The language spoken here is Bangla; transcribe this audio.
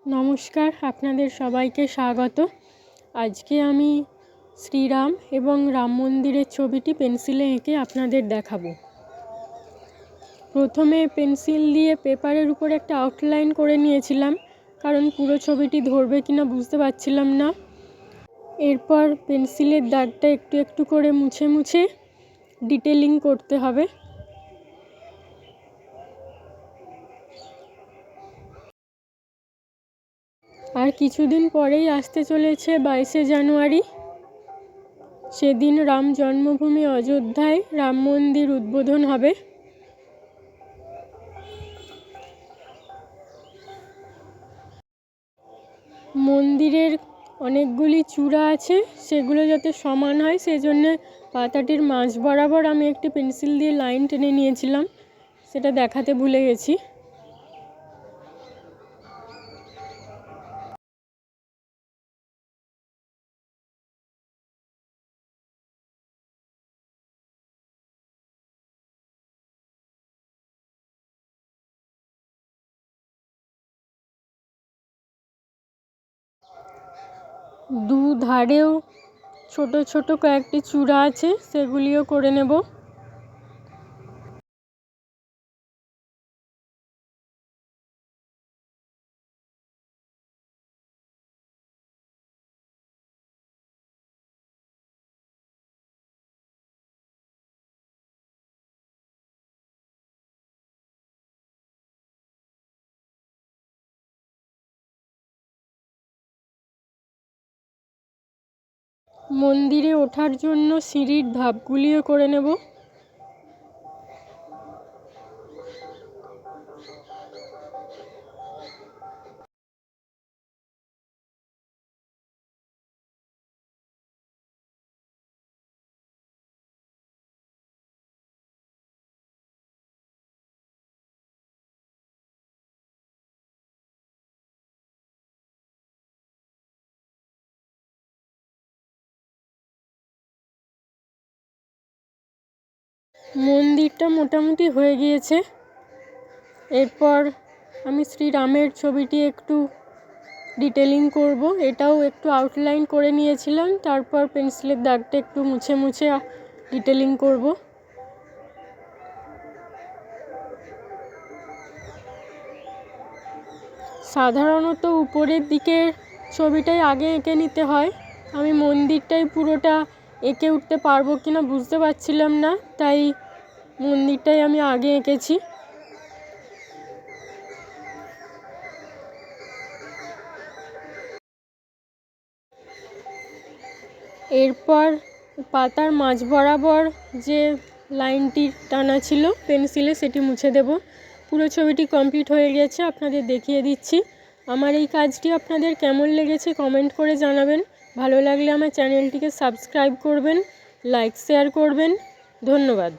নমস্কার, আপনাদের সবাইকে স্বাগত। আজকে আমি শ্রীরাম এবং রাম মন্দিরের ছবিটি পেন্সিলে এঁকে আপনাদের দেখাবো। প্রথমে পেন্সিল দিয়ে পেপারের উপর একটা আউটলাইন করে নিয়েছিলাম, কারণ পুরো ছবিটি ধরবে কিনা বুঝতে পারছিলাম না। এরপর পেন্সিলের দাগটা একটু একটু করে মুছে মুছে ডিটেলিং করতে হবে। আর কিছুদিন পরেই আসতে চলেছে 22শে জানুয়ারি। সেদিন রাম জন্মভূমি অযোধ্যায় রাম মন্দির উদ্বোধন হবে। মন্দিরের অনেকগুলি চূড়া আছে, সেগুলো যাতে সমান হয় সেজন্য পাতাটির মাঝ বরাবর আমি একটি পেন্সিল দিয়ে লাইন টেনে নিয়েছিলাম, সেটা দেখাতে ভুলে গেছি। দু ধারেও ছোট ছোট কয়েকটি চূড়া আছে, সেগুলিও করে নেব। মন্দিরে ওঠার জন্য সিঁড়ির ধাপগুলিও করে নেব। মন্দিরটা মোটামুটি হয়ে গিয়েছে। এরপর আমি শ্রীরামের ছবিটি একটু ডিটেলিং করব। এটাও একটু আউটলাইন করে নিয়েছিলাম, তারপর পেন্সিলের দাগটা একটু মুছে মুছে ডিটেলিং করব। সাধারণত উপরের দিকের ছবিটাই আগে এঁকে নিতে হয়। আমি মন্দিরটাই পুরোটা এঁকে উঠতে পারবো কিনা বুঝতে পারছিলাম না, তাই মন্দিরটাই আমি আগে এঁকেছি। এরপর পাতার মাঝ বরাবর যে লাইনটি টানা ছিল পেন্সিলে, সেটি মুছে দেব। পুরো ছবিটি কমপ্লিট হয়ে গেছে, আপনাদের দেখিয়ে দিচ্ছি। আমার এই কাজটি আপনাদের কেমন লেগেছে কমেন্ট করে জানাবেন। ভালো লাগলে আমার চ্যানেলটিকে সাবস্ক্রাইব করবেন, লাইক শেয়ার করবেন। ধন্যবাদ।